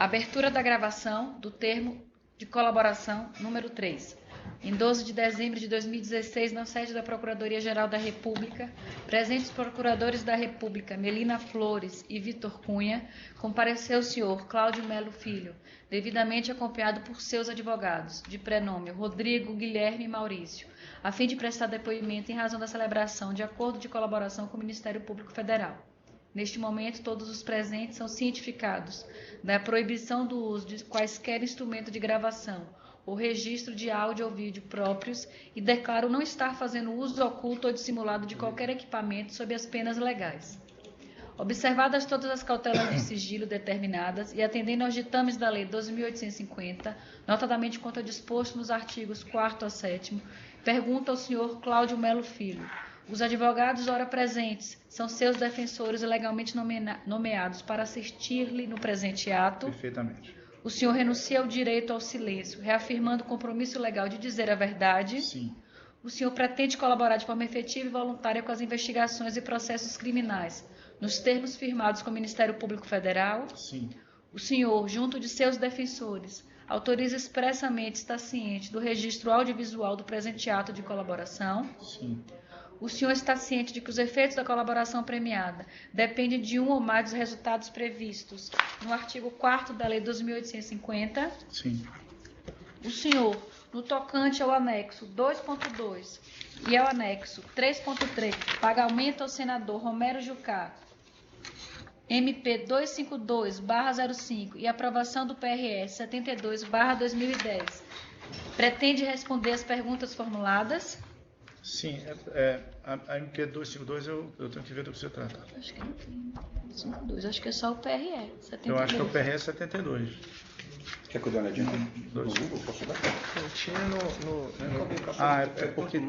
Abertura da gravação do termo de colaboração número 3. Em 12 de dezembro de 2016, na sede da Procuradoria-Geral da República, presentes procuradores da República, Melina Flores e Vitor Cunha, compareceu o senhor Cláudio Melo Filho, devidamente acompanhado por seus advogados, de prenome Rodrigo, Guilherme e Maurício, a fim de prestar depoimento em razão da celebração de acordo de colaboração com o Ministério Público Federal. Neste momento, todos os presentes são cientificados da proibição do uso de quaisquer instrumentos de gravação ou registro de áudio ou vídeo próprios e declaro não estar fazendo uso oculto ou dissimulado de qualquer equipamento sob as penas legais. Observadas todas as cautelas de sigilo determinadas e atendendo aos ditames da Lei 12.850, notadamente quanto ao disposto nos artigos 4º a 7º, pergunta ao senhor Cláudio Melo Filho. Os advogados ora presentes são seus defensores legalmente nomeados para assistir-lhe no presente ato. Perfeitamente. O senhor renuncia ao direito ao silêncio, reafirmando o compromisso legal de dizer a verdade. Sim. O senhor pretende colaborar de forma efetiva e voluntária com as investigações e processos criminais, nos termos firmados com o Ministério Público Federal. Sim. O senhor, junto de seus defensores, autoriza expressamente estar ciente do registro audiovisual do presente ato de colaboração. Sim. O senhor está ciente de que os efeitos da colaboração premiada dependem de um ou mais dos resultados previstos no artigo 4º da Lei 2.850? Sim. O senhor, no tocante ao anexo 2.2 e ao anexo 3.3, pagamento ao senador Romero Jucá, MP 252/05 e aprovação do PRS 72/2010, pretende responder às perguntas formuladas? Sim, a MP 252 eu tenho que ver do que você trata. Acho que não tem 52, acho que é só o PRE 72. Eu acho que é o PRE 72. Quer que eu dê uma olhadinha no Google? Posso dar? Eu tinha É porque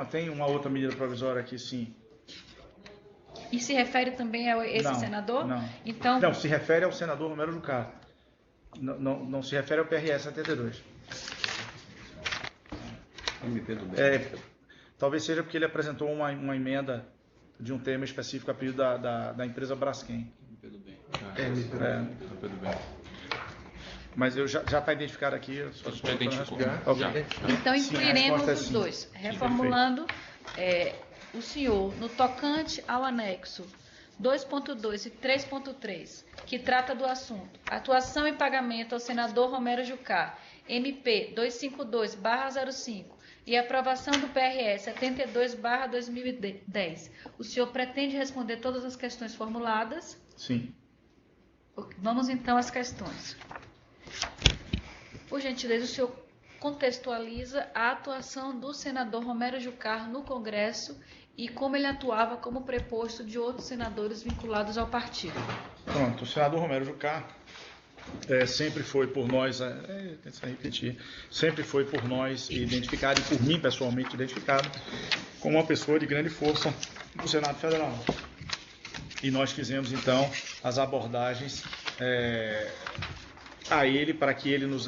tem uma outra medida provisória aqui, sim. E se refere também a esse senador? Não. Então, Não, se refere ao senador Romero Jucá. Não se refere ao PRE 72. MP do bem. Talvez seja porque ele apresentou uma emenda de um tema específico a pedido da empresa Braskem. MP do bem. MP do bem. Mas eu já está identificado aqui. Já identificou. Ok. então Sim, a incluiremos resposta é os sim. dois. Reformulando, o senhor, no tocante ao anexo 2.2 e 3.3, que trata do assunto atuação e pagamento ao senador Romero Jucá, MP 252/05, e aprovação do PRE 72/2010. O senhor pretende responder todas as questões formuladas? Sim. Vamos então às questões. Por gentileza, o senhor contextualiza a atuação do senador Romero Jucá no Congresso e como ele atuava como preposto de outros senadores vinculados ao partido. Pronto, o senador Romero Jucá sempre foi por nós, sempre foi por nós identificado, e por mim pessoalmente identificado, como uma pessoa de grande força do Senado Federal. E nós fizemos então as abordagens a ele para que ele nos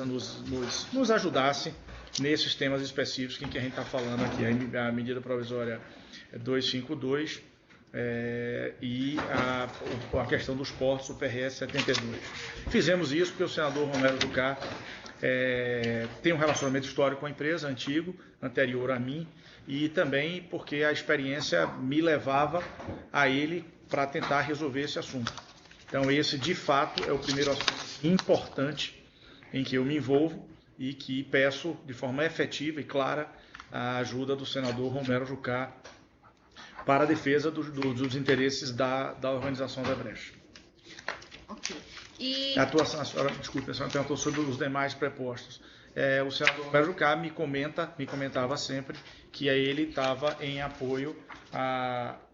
ajudasse nesses temas específicos em que a gente está falando aqui, a medida provisória 252 e a questão dos portos, o PRS 72. Fizemos isso porque o senador Romero Jucá tem um relacionamento histórico com a empresa, anterior a mim, e também porque a experiência me levava a ele para tentar resolver esse assunto. Então esse, de fato, é o primeiro assunto importante em que eu me envolvo e que peço de forma efetiva e clara a ajuda do senador Romero Jucá para a defesa dos interesses da organização da Brecha. Ok. E... A senhora perguntou sobre os demais prepostos. O senador Romero Jucá me comentava sempre que ele estava em apoio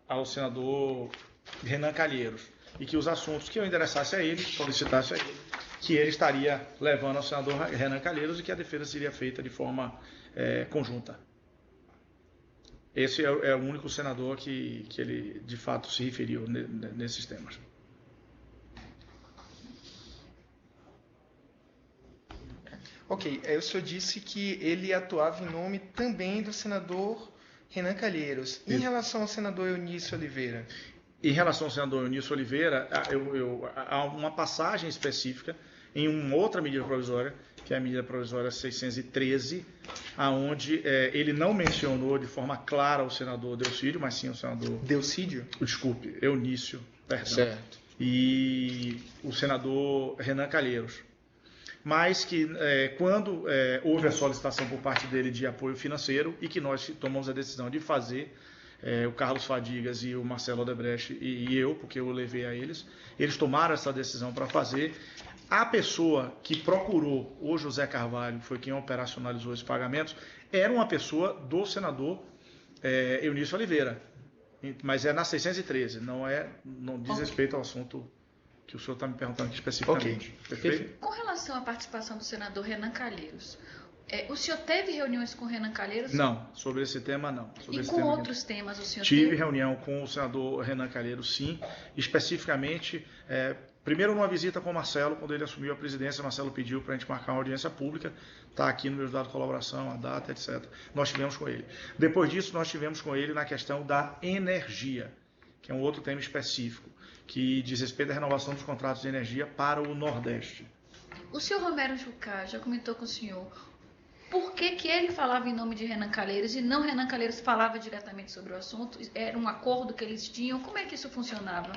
ao senador Renan Calheiros e que os assuntos que eu endereçasse a ele, solicitasse a ele, que ele estaria levando ao senador Renan Calheiros e que a defesa seria feita de forma conjunta. Esse é o único senador que ele, de fato, se referiu nesses temas. Ok, o senhor disse que ele atuava em nome também do senador Renan Calheiros. Em relação ao senador Eunício Oliveira? Em relação ao senador Eunício Oliveira, há uma passagem específica em uma outra medida provisória, que é a medida provisória 613, aonde ele não mencionou de forma clara o senador Delcídio, mas sim o senador... Delcídio? Desculpe, Eunício, perdão. Certo. E o senador Renan Calheiros. Mas que quando houve a solicitação por parte dele de apoio financeiro e que nós tomamos a decisão de fazer, o Carlos Fadigas e o Marcelo Odebrecht e eu, porque eu levei a eles tomaram essa decisão para fazer. A pessoa que procurou o José Carvalho, foi quem operacionalizou esses pagamentos, era uma pessoa do senador Eunício Oliveira, mas é na 613, não diz respeito ao assunto que o senhor está me perguntando aqui especificamente. Okay. Perfeito? Com relação à participação do senador Renan Calheiros, o senhor teve reuniões com o Renan Calheiros? Não, sobre esse tema não. E com outros temas o senhor tive teve? reunião com o senador Renan Calheiros, sim, especificamente, primeiro numa visita com o Marcelo, quando ele assumiu a presidência, o Marcelo pediu para a gente marcar uma audiência pública, está aqui no meu dado de colaboração, a data, etc. Nós tivemos com ele. Depois disso, nós tivemos com ele na questão da energia, que é um outro tema específico, que diz respeito à renovação dos contratos de energia para o Nordeste. O senhor Romero Jucá já comentou com o senhor por que ele falava em nome de Renan Calheiros e não Renan Calheiros falava diretamente sobre o assunto? Era um acordo que eles tinham? Como é que isso funcionava?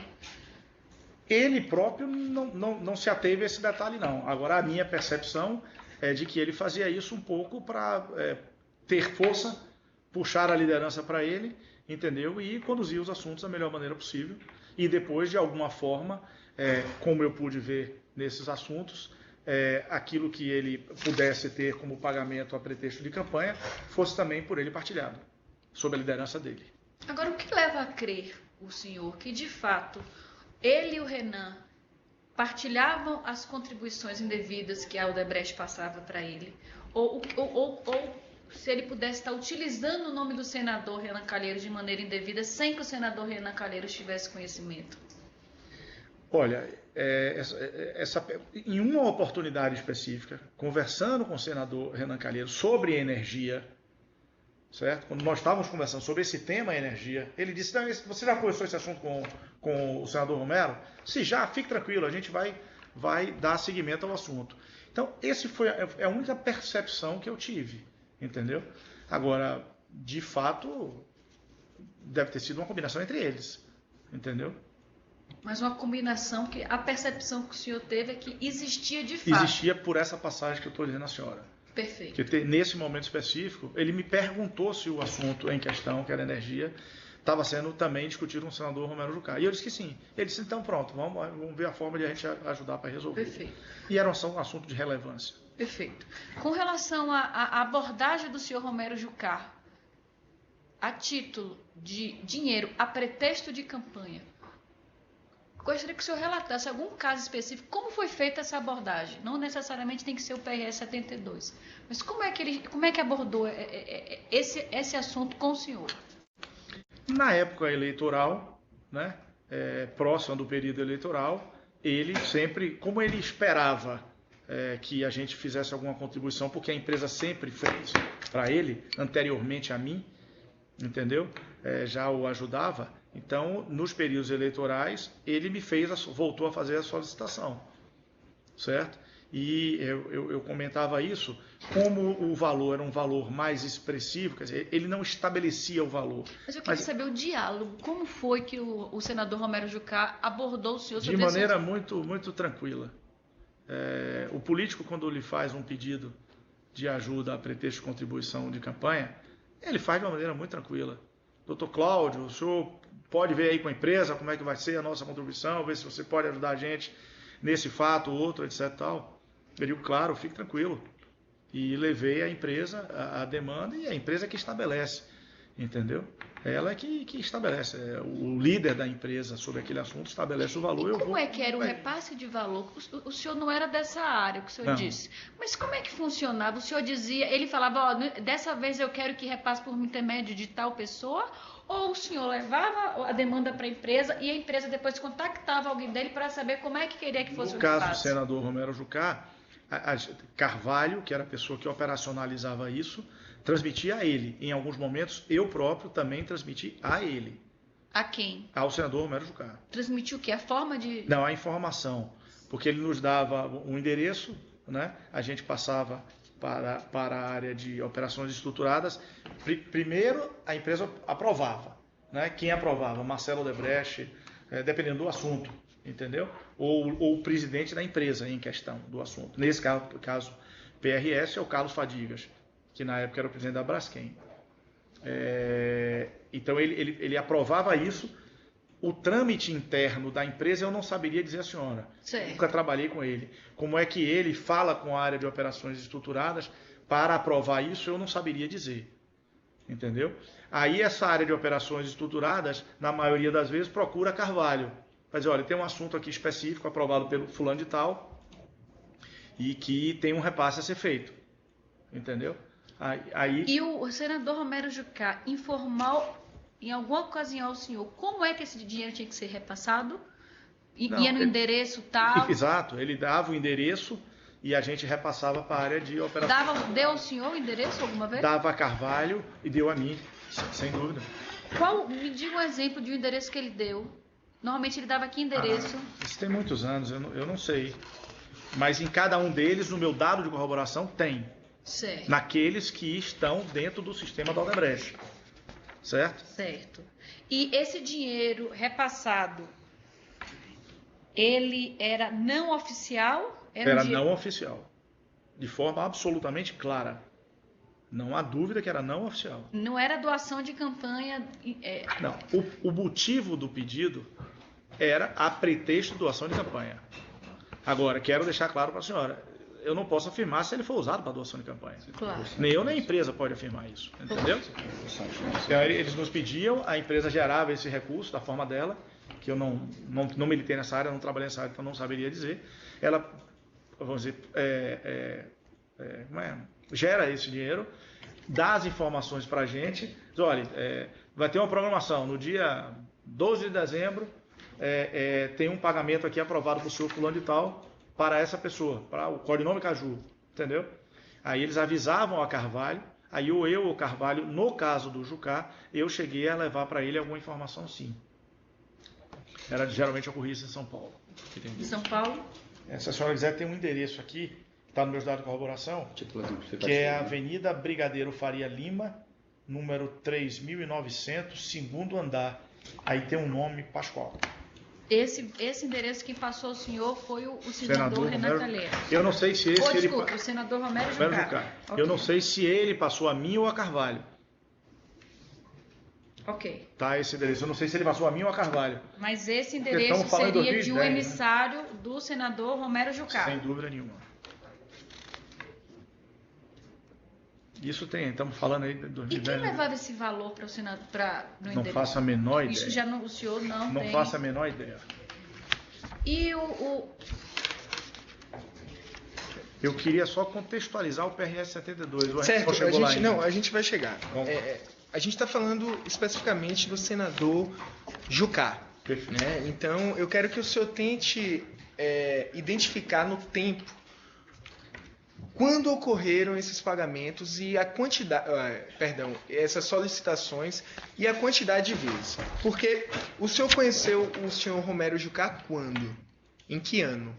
Ele próprio não se ateve a esse detalhe, não. Agora, a minha percepção é de que ele fazia isso um pouco para ter força, puxar a liderança para ele, entendeu? E conduzir os assuntos da melhor maneira possível. E depois, de alguma forma, como eu pude ver nesses assuntos, aquilo que ele pudesse ter como pagamento a pretexto de campanha, fosse também por ele partilhado, sob a liderança dele. Agora, o que leva a crer o senhor que, de fato, ele e o Renan partilhavam as contribuições indevidas que a Odebrecht passava para ele? Ou se ele pudesse estar utilizando o nome do senador Renan Calheiros de maneira indevida, sem que o senador Renan Calheiros tivesse conhecimento? Olha, em uma oportunidade específica, conversando com o senador Renan Calheiros sobre energia, certo? Quando nós estávamos conversando sobre esse tema energia, ele disse: você já conversou esse assunto com o senador Romero? Se já, fique tranquilo, a gente vai dar seguimento ao assunto. Então, essa foi a única percepção que eu tive, entendeu? Agora, de fato, deve ter sido uma combinação entre eles, entendeu? Mas uma combinação que a percepção que o senhor teve é que existia de fato. Existia por essa passagem que eu estou dizendo à senhora. Perfeito. Porque nesse momento específico, ele me perguntou se o assunto em questão, que era energia, estava sendo também discutido com o senador Romero Jucá. E eu disse que sim. Ele disse: então pronto, vamos ver a forma de a gente ajudar para resolver. Perfeito. E era um assunto de relevância. Perfeito. Com relação à abordagem do senhor Romero Jucá, a título de dinheiro, a pretexto de campanha, gostaria que o senhor relatasse algum caso específico, como foi feita essa abordagem. Não necessariamente tem que ser o PRS 72, mas como é que abordou esse assunto com o senhor? Na época eleitoral, né, próxima do período eleitoral, ele sempre, como ele esperava que a gente fizesse alguma contribuição, porque a empresa sempre fez para ele, anteriormente a mim, entendeu? Já o ajudava. Então, nos períodos eleitorais, ele me voltou a fazer a solicitação, certo? E eu comentava isso, como o valor era um valor mais expressivo, quer dizer, ele não estabelecia o valor. Mas eu queria saber o diálogo, como foi que o senador Romero Jucá abordou o senhor sobre de maneira muito, muito tranquila. O político, quando lhe faz um pedido de ajuda a pretexto de contribuição de campanha, ele faz de uma maneira muito tranquila. Doutor Cláudio, o senhor pode ver aí com a empresa como é que vai ser a nossa contribuição, ver se você pode ajudar a gente nesse fato, outro, etc. Tal. Eu digo: claro, fique tranquilo. E levei a empresa a demanda, e a empresa que estabelece, entendeu? Ela é que estabelece. O líder da empresa sobre aquele assunto estabelece o valor. E como é que era o repasse de valor? O senhor não era dessa área, o que o senhor disse. Mas como é que funcionava? O senhor dizia, ele falava: dessa vez eu quero que repasse por intermédio de tal pessoa? Ou o senhor levava a demanda para a empresa e a empresa depois contactava alguém dele para saber como é que queria que fosse o repasse? No caso do senador Romero Jucá, Carvalho, que era a pessoa que operacionalizava isso, transmitia a ele. Em alguns momentos, eu próprio também transmiti a ele. A quem? Ao senador Romero Jucá. Transmitiu o quê? A forma de... Não, a informação. porque ele nos dava um endereço, né? A gente passava para a área de operações estruturadas. Primeiro, a empresa aprovava, né? Quem aprovava? Marcelo Odebrecht, dependendo do assunto, entendeu? Ou o presidente da empresa em questão do assunto. Nesse caso PRS é o Carlos Fadigas, que na época era o presidente da Braskem. Então ele aprovava isso. O trâmite interno da empresa eu não saberia dizer a senhora. Certo. Nunca trabalhei com ele. Como é que ele fala com a área de operações estruturadas para aprovar isso, eu não saberia dizer. Entendeu? Aí essa área de operações estruturadas, na maioria das vezes, procura Carvalho. Vai dizer, olha, tem um assunto aqui específico aprovado pelo fulano de tal e que tem um repasse a ser feito. Entendeu? Aí... E o senador Romero Jucá informou em alguma ocasião ao senhor como é que esse dinheiro tinha que ser repassado? Ia no endereço tal? Exato, ele dava o endereço e a gente repassava para a área de operações. Deu ao senhor o endereço alguma vez? Dava a Carvalho e deu a mim, sem dúvida. Me diga um exemplo de um endereço que ele deu. Normalmente ele dava que endereço? Isso tem muitos anos, eu não sei. Mas em cada um deles, no meu dado de corroboração, tem. Certo. Naqueles que estão dentro do sistema da Odebrecht. Certo? Certo. E esse dinheiro repassado, ele era não oficial? Era não oficial. De forma absolutamente clara. Não há dúvida que era não oficial. Não era doação de campanha? Não. O motivo do pedido era a pretexto de doação de campanha. Agora, quero deixar claro para a senhora, eu não posso afirmar se ele for usado para doação de campanha. Claro. Nem eu, nem a empresa pode afirmar isso. Entendeu? Então, eles nos pediam, a empresa gerava esse recurso da forma dela, que eu não militei nessa área, não trabalhei nessa área, então não saberia dizer. Ela, vamos dizer, gera esse dinheiro, dá as informações para a gente, diz, olha, vai ter uma programação no dia 12 de dezembro, tem um pagamento aqui aprovado para o senhor fulano de tal, para essa pessoa, para o codinome Caju, entendeu? Aí eles avisavam a Carvalho, aí ou eu ou Carvalho, no caso do Jucá, eu cheguei a levar para ele alguma informação sim. Geralmente ocorria isso em São Paulo. Em São Paulo? Se a senhora quiser, tem um endereço aqui, está no meu dado de corroboração, que é a Avenida Brigadeiro Faria Lima, número 3900, segundo andar. Aí tem um nome Pascoal. Esse endereço que passou ao senhor foi o senador Renan Calheiros. Eu não sei se esse... o senador Romero Jucá. Okay. Eu não sei se ele passou a mim ou a Carvalho. Ok. Tá, esse endereço. Eu não sei se ele passou a mim ou a Carvalho. Mas esse endereço seria de um emissário, né, do senador Romero Jucá. Sem dúvida nenhuma. Isso tem, estamos falando aí de 2010. E quem levava esse valor para o Senado, no endereço? Não faço a menor ideia. Isso já o senhor não tem. Não faço a menor ideia. E Eu queria só contextualizar o PRS 72. Certo, a gente vai chegar. A gente está falando especificamente do senador Jucá. Perfeito. Né? Então, eu quero que o senhor tente identificar no tempo quando ocorreram esses pagamentos e a quantidade, essas solicitações e a quantidade de vezes. Porque o senhor conheceu o senhor Romero Jucá quando? Em que ano?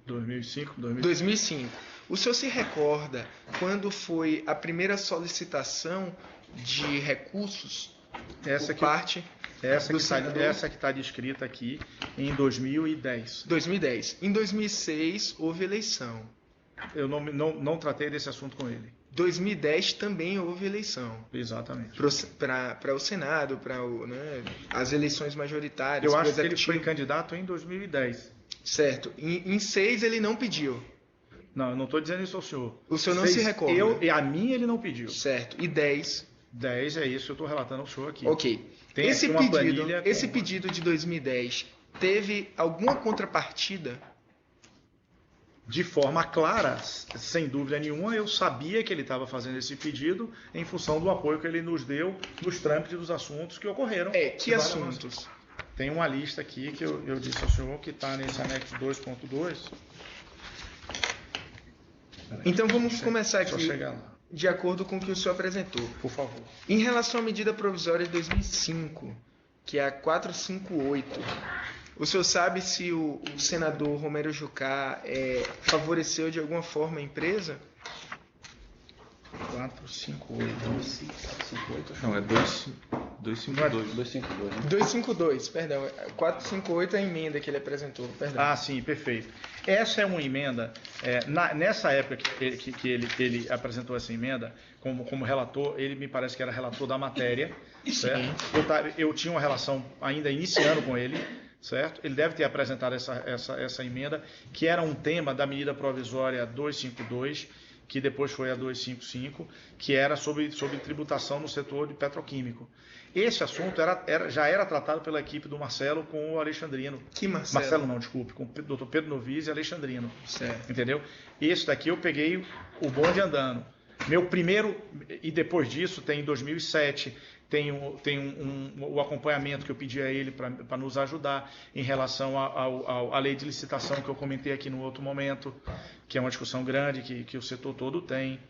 2005. 2005. O senhor se recorda quando foi a primeira solicitação de recursos por parte... Essa que está descrita aqui em 2010. 2010. Em 2006 houve eleição. Eu não tratei desse assunto com ele. 2010 também houve eleição. Exatamente. Para o Senado, para as eleições majoritárias. Eu acho que ele foi candidato em 2010. Certo. Em 6 ele não pediu. Não, eu não estou dizendo isso ao senhor. O senhor não se recorda? A mim ele não pediu. Certo. E 10? 10 é isso, eu estou relatando ao senhor aqui. Ok. Tem esse pedido de 2010 teve alguma contrapartida? De forma clara, sem dúvida nenhuma, eu sabia que ele estava fazendo esse pedido em função do apoio que ele nos deu nos trâmites dos assuntos que ocorreram. Que assuntos? Tem uma lista aqui que eu disse ao senhor que está nesse anexo 2.2. Então vamos começar aqui. Só chegar lá. De acordo com o que o senhor apresentou. Por favor. Em relação à medida provisória de 2005, que é a 458, O senhor sabe se o senador Romero Jucá favoreceu de alguma forma a empresa? 458. Não, é 252. 252, né? 252, perdão. 458 é a emenda que ele apresentou, perdão. Ah, sim, perfeito. Essa é uma emenda, nessa época que ele apresentou essa emenda, como relator, ele me parece que era relator da matéria, certo? Eu tinha uma relação ainda iniciando com ele, certo? Ele deve ter apresentado essa emenda, que era um tema da medida provisória 252, que depois foi a 255, que era sobre tributação no setor de petroquímico. Esse assunto já era tratado pela equipe do Marcelo com o Alexandrino. Que Marcelo? Marcelo não, desculpe, com o Dr. Pedro Novis e Alexandrino. Certo. Entendeu? Esse daqui eu peguei o bonde andando. Meu primeiro, e depois disso, tem em 2007, tem o acompanhamento que eu pedi a ele para nos ajudar em relação à lei de licitação que eu comentei aqui no outro momento, que é uma discussão grande que o setor todo tem.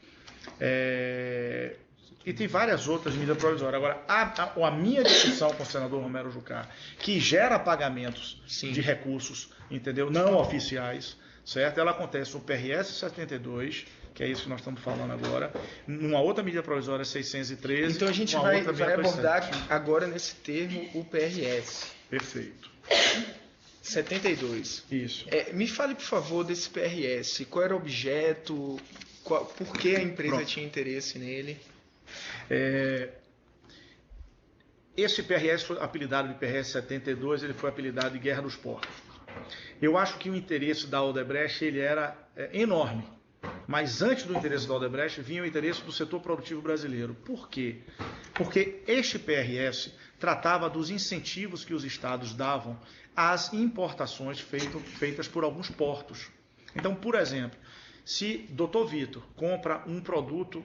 E tem várias outras medidas provisórias. Agora, a minha discussão com o senador Romero Jucá, que gera pagamentos de recursos, entendeu? Não oficiais, certo? Ela acontece no PRS 72, que é isso que nós estamos falando agora, numa outra medida provisória 613. Então a gente vai abordar agora nesse termo o PRS. Perfeito. 72. Isso. Me fale, por favor, desse PRS. Qual era o objeto? Por que a empresa tinha interesse nele? Esse PRS foi apelidado de PRS 72, ele foi apelidado de Guerra dos Portos. Eu acho que o interesse da Odebrecht ele era enorme, mas antes do interesse da Odebrecht vinha o interesse do setor produtivo brasileiro. Por quê? Porque este PRS tratava dos incentivos que os estados davam às importações feitas por alguns portos. Então, por exemplo, se Dr. Vitor compra um produto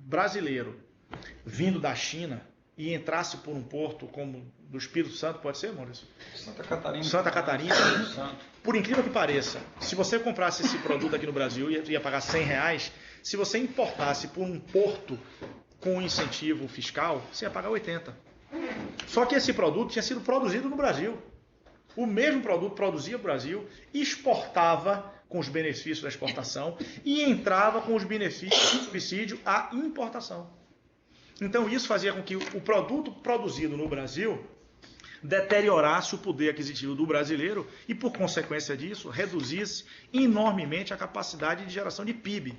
brasileiro vindo da China e entrasse por um porto como do Espírito Santo, pode ser, Maurício? Santa Catarina. Por incrível que pareça, se você comprasse esse produto aqui no Brasil ia pagar R$100, se você importasse por um porto com incentivo fiscal, você ia pagar 80. Só que esse produto tinha sido produzido no Brasil. O mesmo produto produzia no Brasil, exportava com os benefícios da exportação e entrava com os benefícios do subsídio à importação. Então isso fazia com que o produto produzido no Brasil deteriorasse o poder aquisitivo do brasileiro e, por consequência disso, reduzisse enormemente a capacidade de geração de PIB.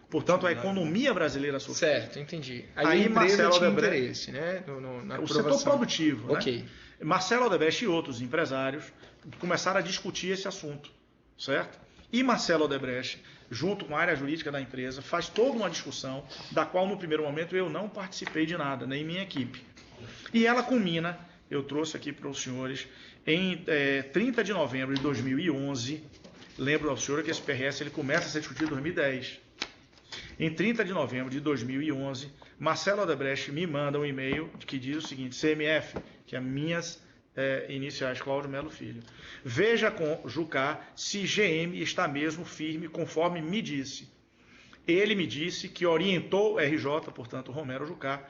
Portanto, a economia brasileira sofreu. Certo, entendi. Aí a empresa tinha interesse, né? Na o setor produtivo. Ok. Né? Marcelo Odebrecht e outros empresários começaram a discutir esse assunto, certo? E Marcelo Odebrecht, junto com a área jurídica da empresa, faz toda uma discussão, da qual no primeiro momento eu não participei de nada, nem minha equipe. E ela culmina, eu trouxe aqui para os senhores, em 30 de novembro de 2011, lembro ao senhor que esse PRS ele começa a ser discutido em 2010. Em 30 de novembro de 2011, Marcelo Odebrecht me manda um e-mail que diz o seguinte: CMF, que é minhas iniciais, Cláudio Melo Filho. Veja com Jucá se GM está mesmo firme conforme me disse. Ele me disse que orientou o RJ, portanto Romero Jucá,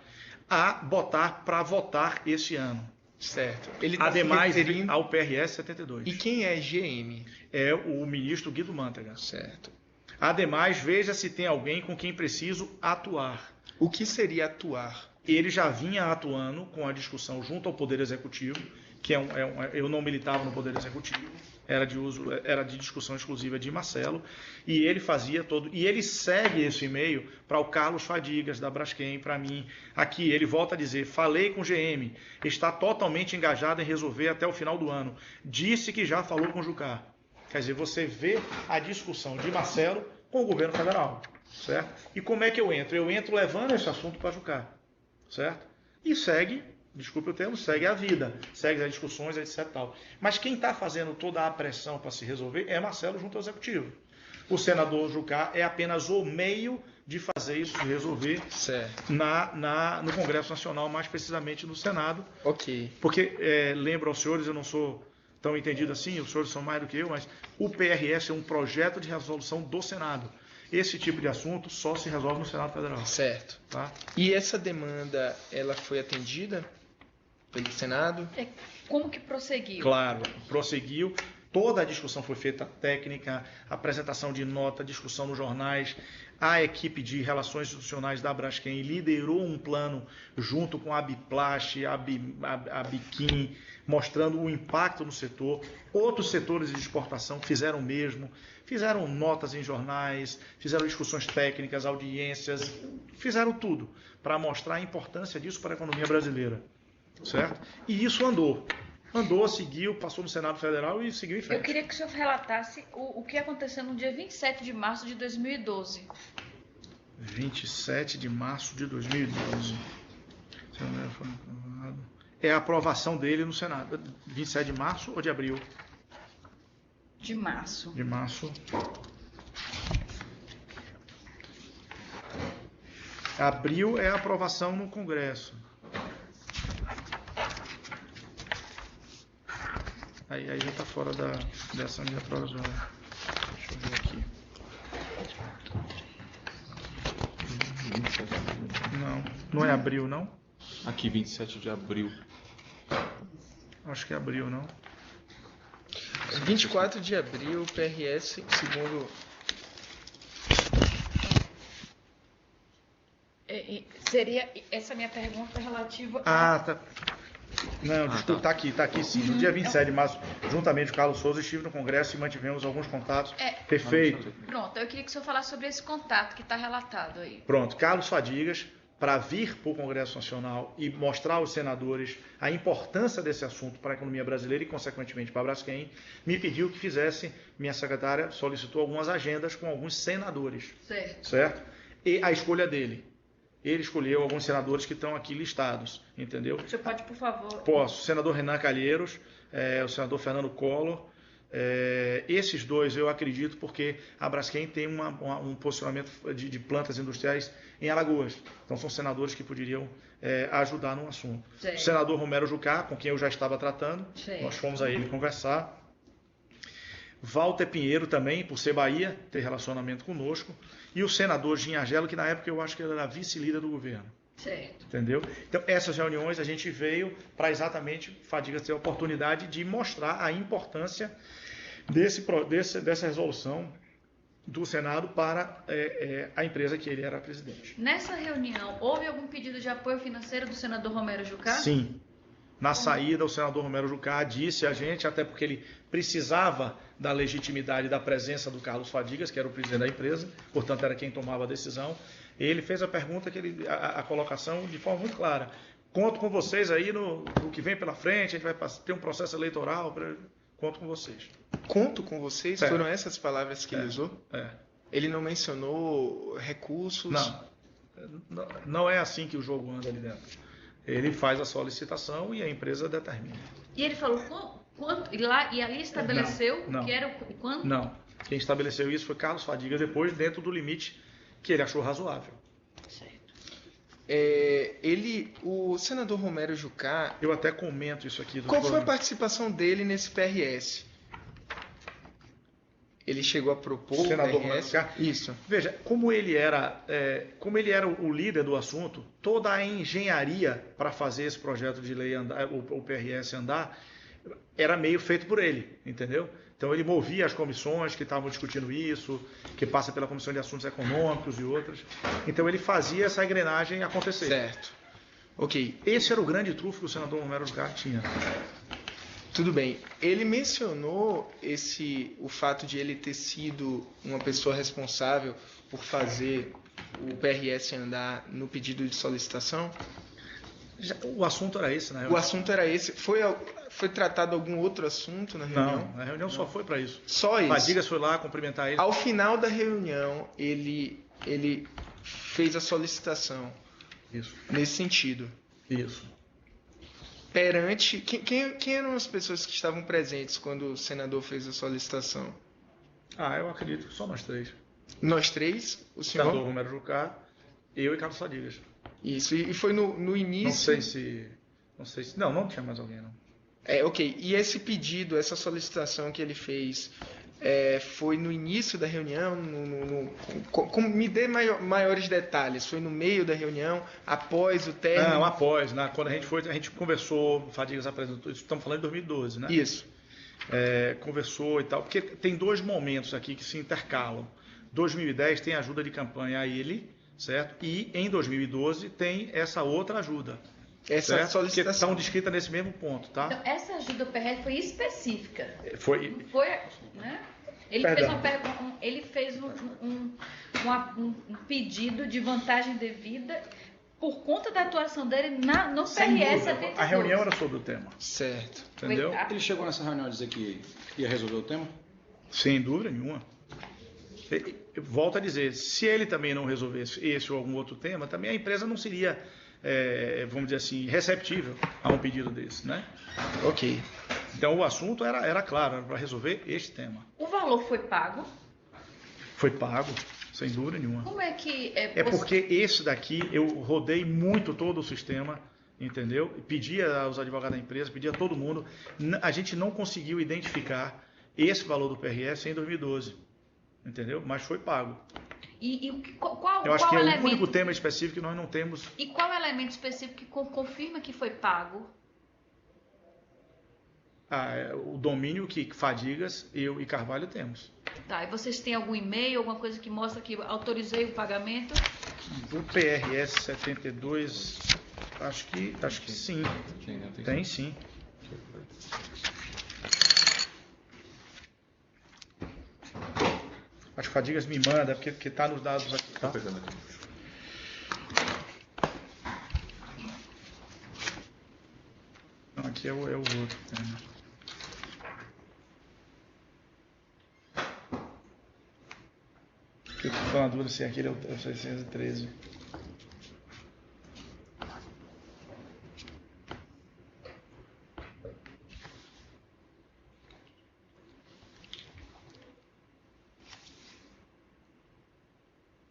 a botar para votar esse ano. Certo. Ademais ao PRS 72. E quem é GM? É o ministro Guido Mantega. Certo. Ademais, veja se tem alguém com quem preciso atuar. O que seria atuar? Ele já vinha atuando com a discussão junto ao Poder Executivo, que eu não militava no Poder Executivo, era de discussão exclusiva de Marcelo, e ele fazia todo, e ele segue esse e-mail para o Carlos Fadigas, da Braskem, para mim. Aqui ele volta a dizer: falei com o GM, está totalmente engajado em resolver até o final do ano, disse que já falou com o Jucá. Quer dizer, você vê a discussão de Marcelo com o governo federal, certo? E como é que eu entro? Eu entro levando esse assunto para Jucá, certo? E segue, desculpe o termo, segue a vida, segue as discussões, etc. Tal. Mas quem está fazendo toda a pressão para se resolver é Marcelo junto ao Executivo. O senador Jucá é apenas o meio de fazer isso, de resolver no Congresso Nacional, mais precisamente no Senado. Ok. Porque, lembro aos senhores, eu não sou tão entendido assim, os senhores são mais do que eu, mas o PRS é um projeto de resolução do Senado. Esse tipo de assunto só se resolve no Senado Federal. Certo. Tá? E essa demanda, ela foi atendida pelo Senado? Como que prosseguiu? Claro, prosseguiu. Toda a discussão foi feita técnica, apresentação de nota, discussão nos jornais. A equipe de relações institucionais da Braskem liderou um plano junto com a Biplast, a Biquim, mostrando o impacto no setor. Outros setores de exportação fizeram o mesmo, fizeram notas em jornais, fizeram discussões técnicas, audiências, fizeram tudo para mostrar a importância disso para a economia brasileira, certo? E isso andou, seguiu, passou no Senado Federal e seguiu em frente. Eu queria que o senhor relatasse o que aconteceu no dia 27 de março de 2012. 27 de março de 2012. É a aprovação dele no Senado. 27 de março ou de abril? De março. De março. Abril é a aprovação no Congresso. Aí já está fora dessa minha provisória. Deixa eu ver aqui. Não é abril, não? Aqui, 27 de abril. Acho que é abril, não? 24 de abril, PRS, segundo... Seria essa minha pergunta relativa Ah, tá. Não, desculpa, tá aqui sim. No dia 27 de março, juntamente com o Carlos Souza, estive no Congresso e mantivemos alguns contatos. Perfeito. Pronto, eu queria que o senhor falasse sobre esse contato que está relatado aí. Pronto, Carlos Fadigas, para vir para o Congresso Nacional e mostrar aos senadores a importância desse assunto para a economia brasileira e, consequentemente, para a Braskem, me pediu que fizesse, minha secretária solicitou algumas agendas com alguns senadores. Certo? E a escolha dele. Ele escolheu alguns senadores que estão aqui listados, entendeu? O senhor pode, por favor... Posso. O senador Renan Calheiros, o senador Fernando Collor. Esses dois eu acredito porque a Braskem tem um posicionamento de plantas industriais em Alagoas. Então são senadores que poderiam ajudar no assunto. Sim. O senador Romero Jucá, com quem eu já estava tratando, Sim. Nós fomos a ele conversar. Walter Pinheiro também, por ser Bahia, ter relacionamento conosco. E o senador Ginhagelo, que na época eu acho que ele era vice-líder do governo. Certo. Entendeu? Então, essas reuniões a gente veio para exatamente Fadigas ter a oportunidade de mostrar a importância dessa resolução do Senado para a empresa que ele era presidente. Nessa reunião, houve algum pedido de apoio financeiro do senador Romero Jucá? Sim. Na saída, o senador Romero Jucá disse a gente, até porque ele precisava da legitimidade da presença do Carlos Fadigas, que era o presidente da empresa, portanto era quem tomava a decisão. Ele fez a pergunta, a colocação de forma muito clara. Conto com vocês aí no que vem pela frente, a gente vai ter um processo eleitoral, conto com vocês. Conto com vocês? Foram essas palavras que ele usou? É. Ele não mencionou recursos? Não é assim que o jogo anda ali dentro. Ele faz a solicitação e a empresa determina. E ele falou quanto? E ali estabeleceu não. que era o quanto? Não. Quem estabeleceu isso foi Carlos Fadigas, depois dentro do limite que ele achou razoável. Certo. O senador Romero Jucá... Eu até comento isso aqui. Qual foi a participação dele nesse PRS? Ele chegou a propor o senador PRS? Isso. Veja, como ele era o líder do assunto, toda a engenharia para fazer esse projeto de lei andar, o PRS andar, era meio feito por ele, entendeu? Então ele movia as comissões que estavam discutindo isso, que passa pela Comissão de Assuntos Econômicos e outras. Então ele fazia essa engrenagem acontecer. Certo. Ok. Esse era o grande trunfo que o senador Romero Jucá tinha. Tudo bem. Ele mencionou o fato de ele ter sido uma pessoa responsável por fazer o PRS andar no pedido de solicitação? O assunto era esse, né? O assunto era esse. Foi tratado algum outro assunto na reunião? Não, a reunião só foi para isso. Só isso? Fadigas foi lá cumprimentar ele. Ao final da reunião, ele fez a solicitação. Isso. Nesse sentido. Isso. Perante... Quem eram as pessoas que estavam presentes quando o senador fez a solicitação? Eu acredito que só nós três. Nós três? O senhor? Senador Romero Jucá, eu e Carlos Fadigas. Isso, e foi no início... Não sei se... Não tinha mais alguém, não. Ok. E esse pedido, essa solicitação que ele fez, Foi no início da reunião? Me dê maiores detalhes. Foi no meio da reunião? Após o término? Não, após. Quando a gente conversou, Fadigas apresentou, isso estamos falando em 2012, né? Isso. Conversou e tal, porque tem 2 momentos aqui que se intercalam. 2010 tem ajuda de campanha a ele, certo? E em 2012 tem essa outra ajuda. Essa certo? solicitação. Que estão descritas nesse mesmo ponto, tá? Então, essa ajuda ao PRS foi específica. Foi, Né? Ele Perdão. fez um pedido de vantagem devida por conta da atuação dele no PRS 72. A reunião era sobre o tema, Certo. entendeu? Ele chegou nessa reunião a dizer que ia resolver o tema? Sem dúvida nenhuma. Eu volto a dizer, se ele também não resolvesse esse ou algum outro tema, também a empresa não seria, vamos dizer assim, receptível a um pedido desse, né? Ok. Então o assunto era claro, era para resolver este tema. O valor foi pago. Foi pago, sem dúvida nenhuma. Como é que... Porque esse daqui, eu rodei muito todo o sistema, entendeu? Pedia aos advogados da empresa, pedia a todo mundo. A gente não conseguiu identificar esse valor do PRS em 2012, entendeu? Mas foi pago. Eu acho que é o único tema específico que nós não temos. E qual elemento específico que confirma que foi pago? O domínio que Fadigas, eu e Carvalho temos. Tá, e vocês têm algum e-mail, alguma coisa que mostra que autorizei o pagamento? Do PRS 72, acho que sim. Tem sim. Acho que Fadigas me manda, porque está nos dados aqui. Tá? Pegando aqui. Não, aqui é o outro. Eu estou na dúvida se aquele é o 613.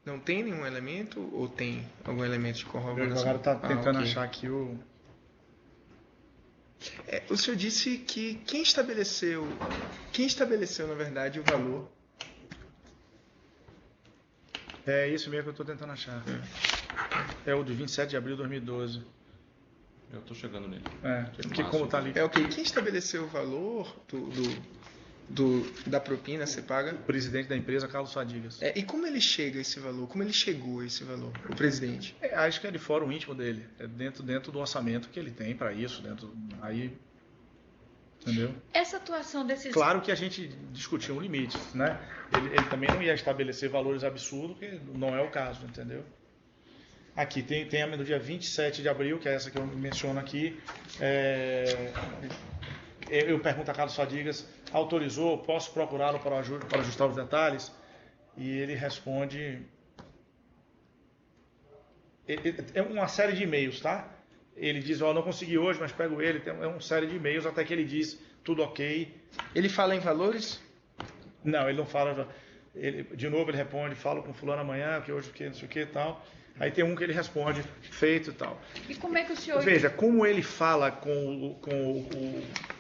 Não tem nenhum elemento ou tem algum elemento de O corroboração? advogado está tentando ok. achar aqui o... O senhor disse que quem estabeleceu, na verdade, o valor? É isso mesmo que eu estou tentando achar. É o de 27 de abril de 2012. Eu tô chegando nele. Porque como está ali... Ok. Quem estabeleceu o valor da propina ser paga? O presidente da empresa, Carlos Fadigas. E como ele chega a esse valor? Como ele chegou a esse valor, o presidente? Acho que é de fórum íntimo dele. É dentro do orçamento que ele tem para isso. Aí, entendeu? Essa atuação desses... Claro que a gente discutiu um limite, né? Ele também não ia estabelecer valores absurdos, porque não é o caso, entendeu? Aqui tem a no dia 27 de abril, que é essa que eu menciono aqui. Eu pergunto a Carlos Fadigas, autorizou, posso procurá-lo para ajustar os detalhes? E ele responde... É uma série de e-mails, tá? Ele diz, não consegui hoje, mas pego ele. É uma série de e-mails até que ele diz, tudo ok. Ele fala em valores? Não, ele não fala. De novo ele responde, falo com fulano amanhã, que hoje não sei o que e tal. Aí tem um que ele responde, feito e tal. E como é que o senhor... Veja, como ele fala com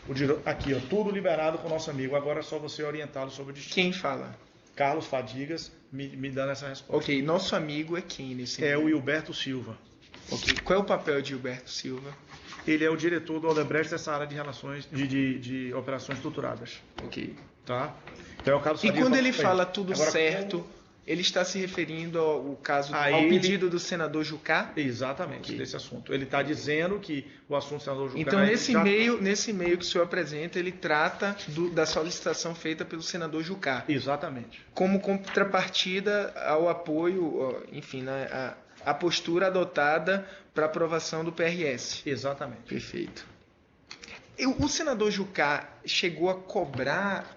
o diretor. Aqui, ó, tudo liberado com o nosso amigo. Agora é só você orientá-lo sobre o destino. Quem fala? Carlos Fadigas me dando essa resposta. Ok, nosso amigo é quem nesse É momento? o Hilberto Silva. Ok, qual é o papel de Gilberto Silva? Ele é o diretor do Odebrecht dessa área de relações de operações estruturadas. Ok. Tá? Então é o Carlos E Fadigas. quando ele fala tudo Agora, certo, ele está se referindo ao caso, A ao ele- pedido do senador Jucá? Exatamente, Ok. desse assunto. Ele está dizendo que o assunto do senador Jucá... Então, nesse já- e-mail que o senhor apresenta, ele trata da solicitação feita pelo senador Jucá, Exatamente. como contrapartida ao apoio, enfim, a postura adotada para aprovação do PRS. Exatamente. Perfeito. O senador Jucá chegou a cobrar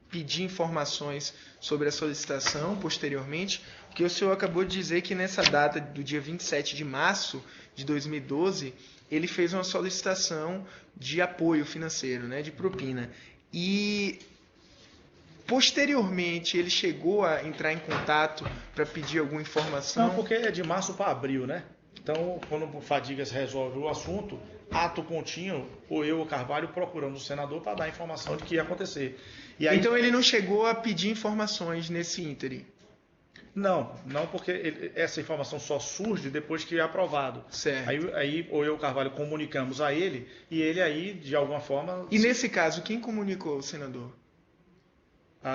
pedir informações sobre a solicitação posteriormente, porque o senhor acabou de dizer que nessa data do dia 27 de março de 2012, ele fez uma solicitação de apoio financeiro, né, de propina. E posteriormente ele chegou a entrar em contato para pedir alguma informação? Não, porque é de março para abril, né? Então, quando o Fadigas resolve o assunto, ato contínuo, ou eu ou Carvalho procuramos o senador para dar informação de que ia acontecer. E aí, Então ele não chegou a pedir informações nesse ínterim. Não, porque essa informação só surge depois que é aprovado. Certo. Aí ou eu ou Carvalho comunicamos a ele, e ele aí, de alguma forma... E nesse caso, quem comunicou o senador?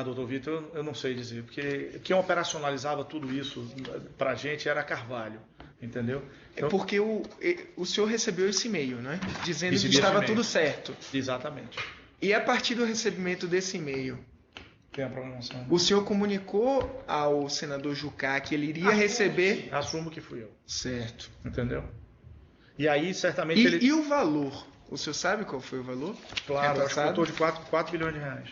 Doutor Vitor, eu não sei dizer, porque quem operacionalizava tudo isso para a gente era Carvalho, entendeu? Então, É porque o senhor recebeu esse e-mail, né? Dizendo que Recebi esse estava e-mail. tudo certo. Exatamente. E a partir do recebimento desse e-mail, Tem a programação. o senhor comunicou ao senador Jucá que ele iria receber... Assumo que fui eu, Certo. entendeu? E aí, certamente, ele... E o valor? O senhor sabe qual foi o valor? Claro, acho que repassado? eu estou de 4 bilhões de reais.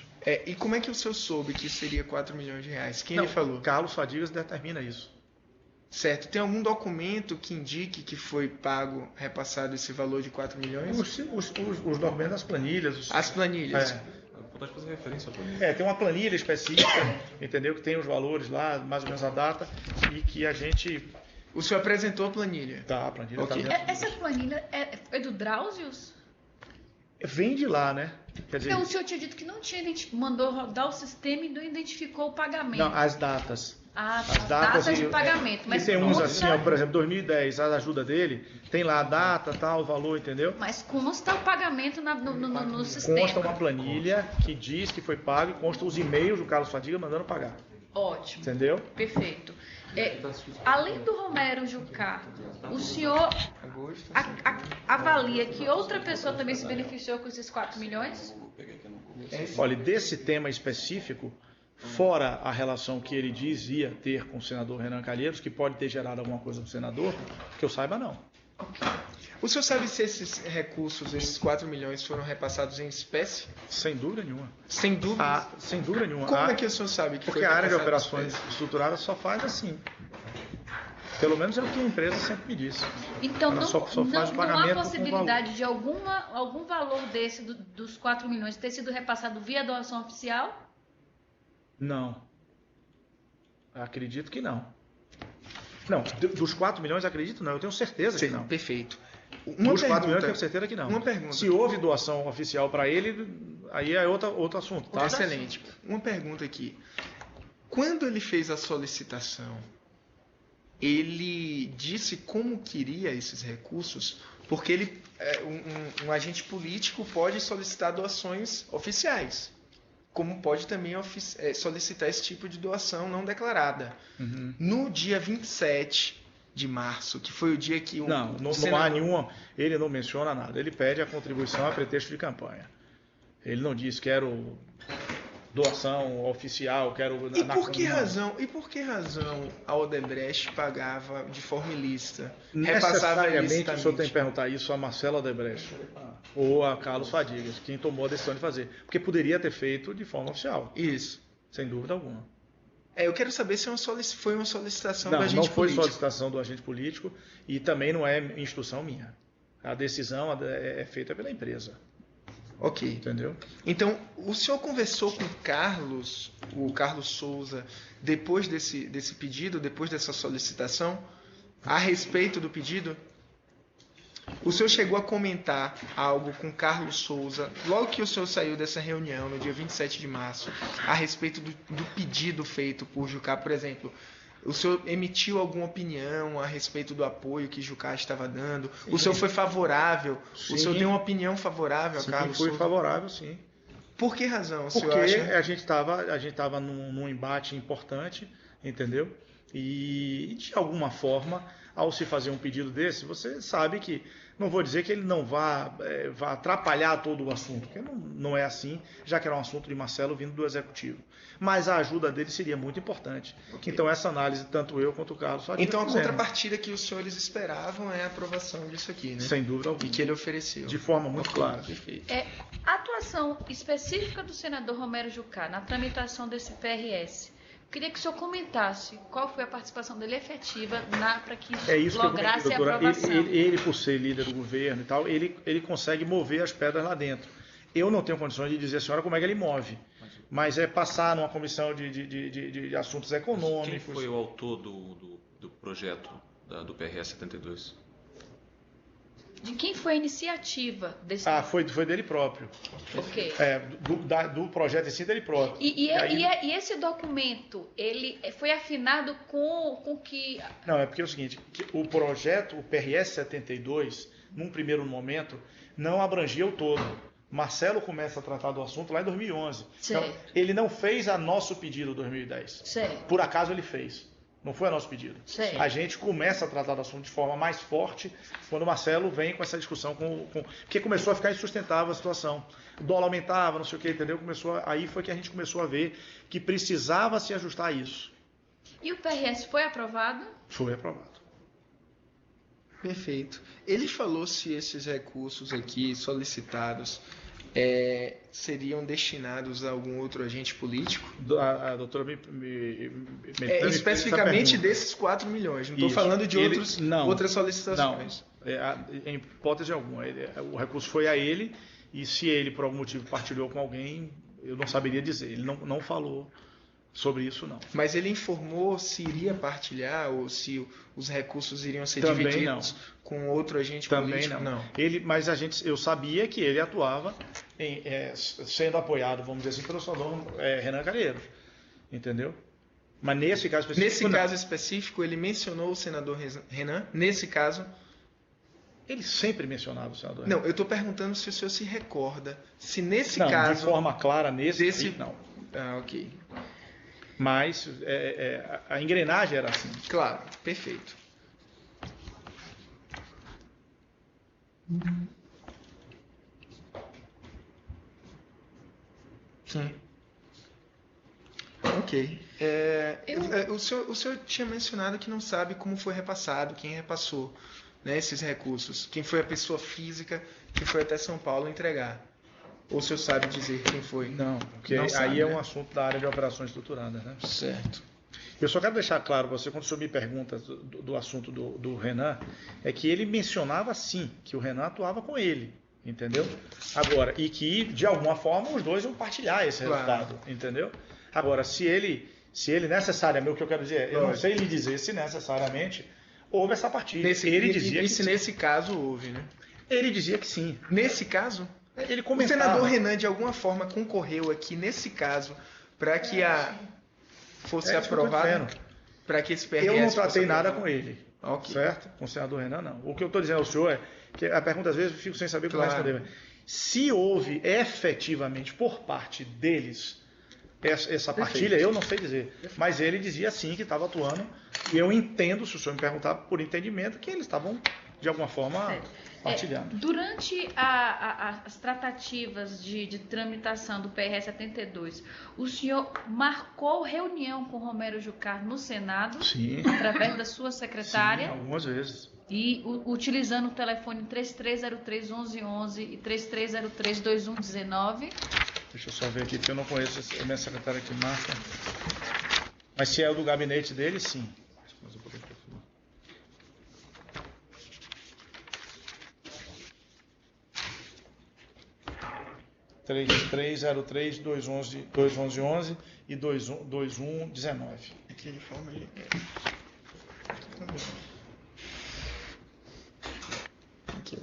E como é que o senhor soube que seria 4 milhões de reais? Quem Não, ele falou? Carlos Fadigas determina isso. Certo. Tem algum documento que indique que foi pago, repassado esse valor de 4 milhões? Os documentos das planilhas. As planilhas. Pode fazer referência ao planilha. Tem uma planilha específica, entendeu? Que tem os valores lá, mais ou menos a data, e que a gente... O senhor apresentou a planilha? Tá, a planilha Ok. tá dentro. Essa planilha foi do Drauzius? Vem de lá, né? Quer dizer, Então, o senhor tinha dito que não tinha mandou rodar o sistema e não identificou o pagamento. não, as datas. As As datas datas de e- pagamento. Mas e tem uns consta, assim, ó, por exemplo, 2010, a ajuda dele, tem lá a data, tal, o valor, entendeu? mas consta o pagamento no sistema. Consta uma planilha que diz que foi pago e consta os e-mails do Carlos Fadiga mandando pagar, Ótimo. entendeu? Perfeito. Além do Romero Jucá, o senhor avalia que outra pessoa também se beneficiou com esses 4 milhões? Olha, desse tema específico, fora a relação que ele dizia ter com o senador Renan Calheiros, que pode ter gerado alguma coisa para o senador, que eu saiba não. O senhor sabe se esses recursos, esses 4 milhões, foram repassados em espécie? Sem dúvida nenhuma. Sem dúvida. Sem dúvida nenhuma. Como é que o senhor sabe que Porque foi a área de repassado em operações espécie? estruturadas só faz assim. Pelo menos é o que a empresa sempre me disse. Então Ela não, só faz o não há pagamento com possibilidade de algum valor desse, dos 4 milhões, ter sido repassado via doação oficial? Não. Acredito que não. Não, dos 4 milhões acredito não, eu tenho certeza que Sim, não. perfeito. Dos 4 milhões eu tenho certeza que não. Uma pergunta. Se houve doação oficial para ele, aí é outro assunto, tá? Excelente. Uma pergunta aqui. Quando ele fez a solicitação, ele disse como queria esses recursos? Porque ele, um agente político pode solicitar doações oficiais, como pode também solicitar esse tipo de doação não declarada. Uhum. No dia 27 de março, que foi o dia que o Não há senador... nenhuma, ele não menciona nada, ele pede a contribuição a pretexto de campanha. Ele não diz quero doação oficial, quero... E por que razão a Odebrecht pagava de forma ilícita? Repassava Necessariamente o senhor tem ilicitamente? que perguntar isso a Marcelo Odebrecht ou a Carlos Fadigas, quem tomou a decisão de fazer. Porque poderia ter feito de forma oficial, Isso. sem dúvida alguma. Eu quero saber se foi uma solicitação do Não, agente não foi político. solicitação do agente político e também não é instrução minha. A decisão é feita pela empresa, Ok. entendeu? Então, o senhor conversou com o Carlos Souza, depois desse pedido, depois dessa solicitação, a respeito do pedido? O senhor chegou a comentar algo com Carlos Souza, logo que o senhor saiu dessa reunião, no dia 27 de março, a respeito do pedido feito por Jucá, por exemplo? O senhor emitiu alguma opinião a respeito do apoio que Jucá estava dando? O senhor foi favorável? Sim. O senhor deu uma opinião favorável a Sim, Carlos foi Souza? favorável, sim. Por que razão o Porque senhor acha? a gente estava num embate importante, entendeu? E de alguma forma, ao se fazer um pedido desse, você sabe que, não vou dizer que ele não vá atrapalhar todo o assunto, porque não é assim, já que era um assunto de Marcelo vindo do Executivo. Mas a ajuda dele seria muito importante. Ok. Então essa análise, tanto eu quanto o Carlos Fadiga Então a fizemos. contrapartida que os senhores esperavam é a aprovação disso aqui, né? Sem dúvida alguma. E que ele ofereceu. De forma muito Ok, clara. Perfeito. A atuação específica do senador Romero Jucá na tramitação desse PRS. Queria que o senhor comentasse qual foi a participação dele efetiva para que É isso que eu comentei, lograsse a doutora. aprovação. Ele, por ser líder do governo e tal, ele consegue mover as pedras lá dentro. Eu não tenho condições de dizer à senhora como é que ele move, mas é passar numa comissão de assuntos Quem econômicos. foi o autor do projeto do PRS 72? de quem foi a iniciativa desse... Foi dele próprio. Ok. Do projeto em si, dele próprio. E esse documento, ele foi afinado com que... Não, é porque é o seguinte, que o projeto, o PRS 72, num primeiro momento, não abrangia o todo. Marcelo começa a tratar do assunto lá em 2011. Certo. Então, ele não fez a nosso pedido em 2010. Certo. Por acaso ele fez. Não foi a nosso pedido. Certo. A gente começa a tratar do assunto de forma mais forte quando o Marcelo vem com essa discussão porque começou a ficar insustentável a situação. O dólar aumentava, não sei o que, entendeu? Aí foi que a gente começou a ver que precisava se ajustar a isso. E o PRS foi aprovado? Foi aprovado. Perfeito. Ele falou se esses recursos aqui solicitados seriam destinados a algum outro agente político? A doutora especificamente desses 4 milhões. Não estou falando de outras solicitações. Não, em hipótese alguma. O recurso foi a ele, e se ele, por algum motivo, partilhou com alguém, eu não saberia dizer. Ele não falou sobre isso, não. Mas ele informou se iria partilhar ou se os recursos iriam ser Também divididos com outro agente político? Também não. Mas eu sabia que ele atuava sendo apoiado, vamos dizer assim, pelo senador Renan Calheiros. Entendeu? Mas nesse caso específico... Nesse caso específico, ele mencionou o senador Renan? Nesse caso... Ele sempre mencionava o senador Renan. Não, eu estou perguntando se o senhor se recorda. Se nesse caso... de forma clara, não. Ah, ok. Mas a engrenagem era assim. Claro, perfeito. Sim. Ok. O senhor tinha mencionado que não sabe como foi repassado, quem repassou, né, esses recursos. Quem foi a pessoa física que foi até São Paulo entregar. Ou o senhor sabe dizer quem foi? Não, porque não sabe, aí é um assunto da área de operações estruturadas, né? Certo. Eu só quero deixar claro para você, quando o senhor me pergunta do assunto do Renan, é que ele mencionava sim, que o Renan atuava com ele, entendeu? Agora, e que de alguma forma os dois iam partilhar esse resultado, entendeu? Agora, se ele necessariamente, o que eu quero dizer, eu não sei lhe dizer se necessariamente houve essa partilha. Ele dizia que se nesse caso houve, né? Ele dizia que sim. Nesse caso? Ele comentava. O senador Renan, de alguma forma, concorreu aqui, nesse caso, para que fosse aprovado? Para que esse PRS eu não tratei nada com ele. Okay. Certo? Com o senador Renan, não. O que eu estou dizendo ao senhor é que a pergunta, às vezes, eu fico sem saber como responder. Se houve efetivamente, por parte deles, essa partilha, eu não sei dizer. Mas ele dizia sim que estava atuando. E eu entendo, se o senhor me perguntar por entendimento, que eles estavam, de alguma forma... Durante as tratativas de tramitação do PRS 72, o senhor marcou reunião com Romero Jucá no Senado? Sim. Através da sua secretária? Sim, algumas vezes. E utilizando o telefone 3303-1111 e 3303-2119? Deixa eu só ver aqui, porque eu não conheço a minha secretária que marca. Mas se é o do gabinete dele, sim. 3303-211 e 2119. Aqui de forma aí. Aqui.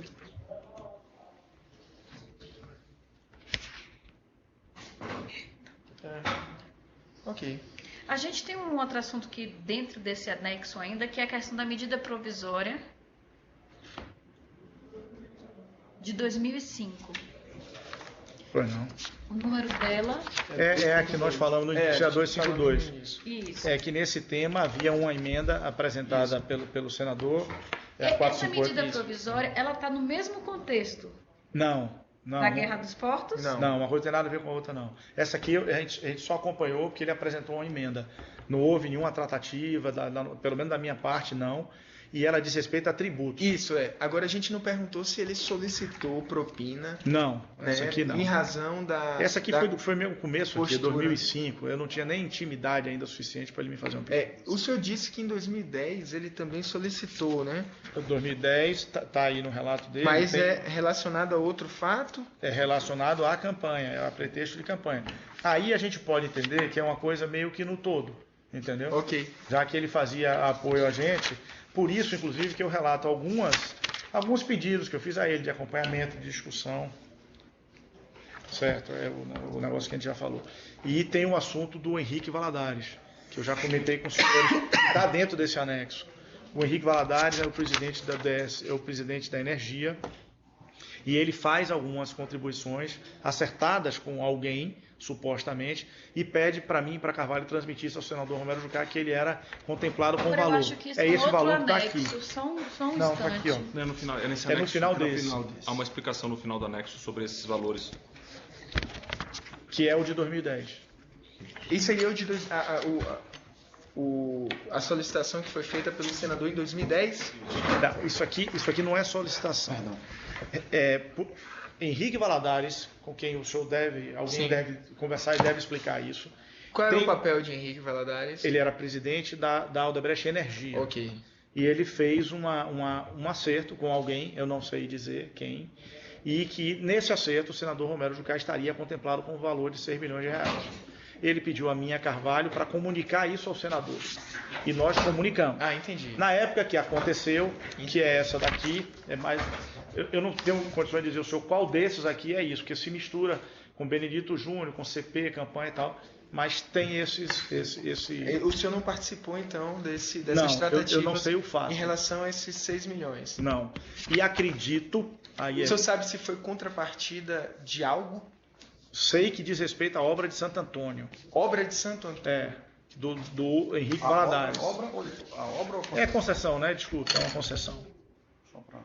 Ok. A gente tem um outro assunto aqui dentro desse anexo ainda, que é a questão da medida provisória de 2005. Pois não. O número dela... É a que nós falamos no INCA 252. Isso. É que nesse tema havia uma emenda apresentada pelo senador. Essa medida provisória, ela está no mesmo contexto? Não. Da Guerra dos Portos? Não, uma coisa tem nada a ver com a outra, não. Essa aqui a gente só acompanhou porque ele apresentou uma emenda. Não houve nenhuma tratativa, pelo menos da minha parte, não. E ela diz respeito a tributos. Isso, Agora a gente não perguntou se ele solicitou propina. Não, essa aqui não. Em razão da... Essa aqui foi meu começo, aqui, 2005. Eu não tinha nem intimidade ainda suficiente para ele me fazer um pedido. O senhor disse que em 2010 ele também solicitou, né? 2010 tá aí no relato dele. Mas é relacionado a outro fato? É relacionado à campanha, a pretexto de campanha. Aí a gente pode entender que é uma coisa meio que no todo, entendeu? Ok. Já que ele fazia apoio a gente... Por isso, inclusive, que eu relato algumas alguns pedidos que eu fiz a ele de acompanhamento, de discussão. Certo, é o negócio que a gente já falou. E tem o assunto do Henrique Valadares, que eu já comentei com os senhores, está dentro desse anexo. O Henrique Valadares é o presidente da DS, é o presidente da Energia, e ele faz algumas contribuições acertadas com alguém, supostamente, e pede para mim e para Carvalho transmitir isso ao senador Romero Jucá, que ele era contemplado com valor. Eu acho que isso é esse valor que está anexo, aqui. Só um Não, instante. está aqui, ó. É no final, nesse É no anexo, final desse. Há uma explicação no final do anexo sobre esses valores. Que é o de 2010. Isso aí é o de a solicitação que foi feita pelo senador em 2010? Não, isso aqui não é solicitação. Henrique Valadares, com quem o senhor alguém deve conversar e deve explicar isso. Qual era o papel de Henrique Valadares? Ele era presidente da Aldebrecht Energia. Ok. E ele fez um acerto com alguém, eu não sei dizer quem, e que nesse acerto o senador Romero Jucá estaria contemplado com o valor de 6 milhões de reais. Ele pediu a minha Carvalho para comunicar isso ao senador. E nós comunicamos. Ah, entendi. Na época que aconteceu, que é essa daqui, eu não tenho condições de dizer o senhor qual desses aqui é isso, porque se mistura com Benedito Júnior, com CP, campanha e tal, mas tem esse... O senhor não participou, então, dessas não, tratativas eu não sei o fato. Em relação a esses 6 milhões? Não. E acredito... O senhor sabe se foi contrapartida de algo? Sei que diz respeito à obra de Santo Antônio. Obra de Santo Antônio? Do Henrique Valadares. A obra ou concessão? É concessão, né? Desculpa, é uma concessão. Só pra...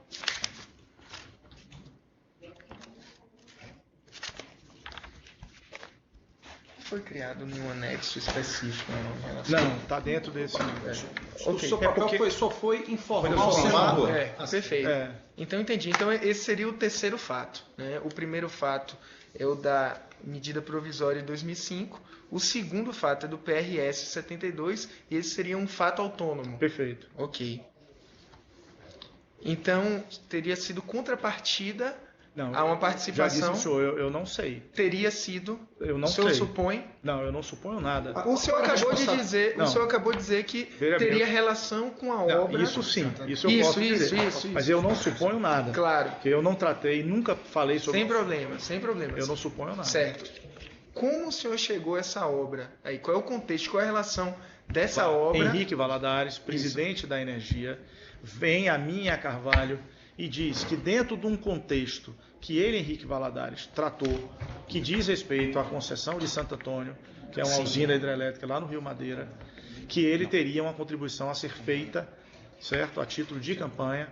Foi criado nenhum anexo específico em relação... Não, está dentro desse universo. O seu papel só foi informar o senador. senador. Perfeito. Então entendi. Então esse seria o terceiro fato, né? O primeiro fato é o da medida provisória de 2005. O segundo fato é do PRS 72 e esse seria um fato autônomo. Perfeito. Ok. Então teria sido contrapartida a uma participação. Já disse o senhor, eu não sei. Teria sido. Eu não o senhor sei. supõe? Não, eu não suponho nada. O senhor acabou de dizer. O senhor acabou de dizer que teria relação com a obra. Isso sim, isso eu posso dizer. Isso. Mas eu não suponho nada. Claro. Porque eu não tratei, nunca falei sobre. Sem problema. Eu não suponho nada. Certo. Como o senhor chegou a essa obra? Aí, qual é o contexto? Qual é a relação dessa obra? Henrique Valadares, presidente da Energia, vem a mim e a Carvalho e diz que dentro de um contexto que ele, Henrique Valadares, tratou, que diz respeito à concessão de Santo Antônio, que é uma usina hidrelétrica lá no Rio Madeira, que ele teria uma contribuição a ser feita, certo, a título de campanha,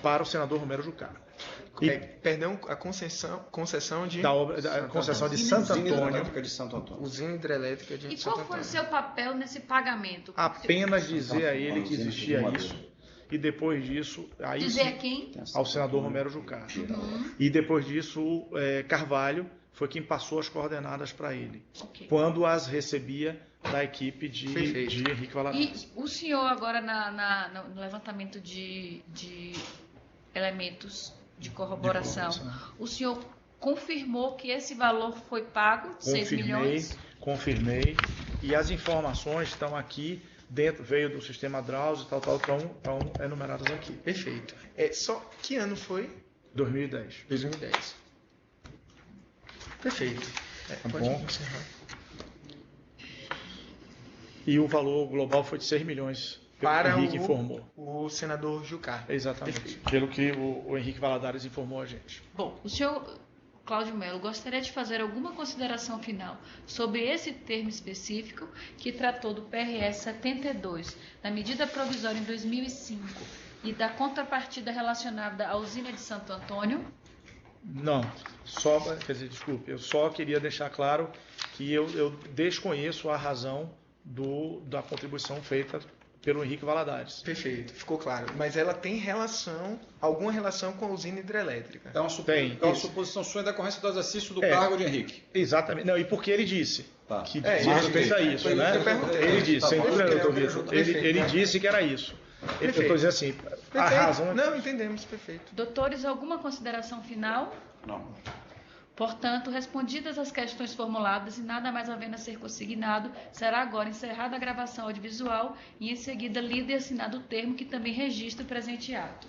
para o senador Romero Jucá. Perdão, a concessão de... concessão de Santo Antônio. Usina hidrelétrica de Santo Antônio. E qual foi o seu papel nesse pagamento? Apenas dizer a ele que existia isso. E depois disso... Dizer a quem? Ao senador Romero Jucá. E depois disso, Carvalho foi quem passou as coordenadas para ele. Okay. Quando as recebia da equipe de Henrique Valadares. E o senhor agora no levantamento de elementos de corroboração, o senhor confirmou que esse valor foi pago, 6 milhões? Confirmei. E as informações estão aqui dentro, veio do sistema Drauzio, estão enumeradas aqui. Perfeito. Que ano foi? 2010. 2010. Perfeito. Pode encerrar. E o valor global foi de 6 milhões. Para Henrique informou. O senador Jucá. Exatamente. Perfeito. Pelo que o Henrique Valadares informou a gente. Bom, o senhor Cláudio Melo gostaria de fazer alguma consideração final sobre esse termo específico que tratou do PRS 72, da medida provisória em 2005 e da contrapartida relacionada à usina de Santo Antônio? Não, desculpe, eu só queria deixar claro que eu desconheço a razão da contribuição feita pelo Henrique Valadares. Perfeito, ficou claro. Mas ela tem alguma relação com a usina hidrelétrica? É uma suposição sua em decorrência do exercício do cargo de Henrique. Exatamente. Não, e porque ele disse que diz isso, respeito a isso, né? Ele disse, sem dúvida, doutor Vitor, ele disse que era isso. Eu estou dizendo assim, a razão... Não, entendemos, perfeito. Doutores, alguma consideração final? Não. Portanto, respondidas as questões formuladas e nada mais havendo a ser consignado, será agora encerrada a gravação audiovisual e em seguida lido e assinado o termo que também registra o presente ato.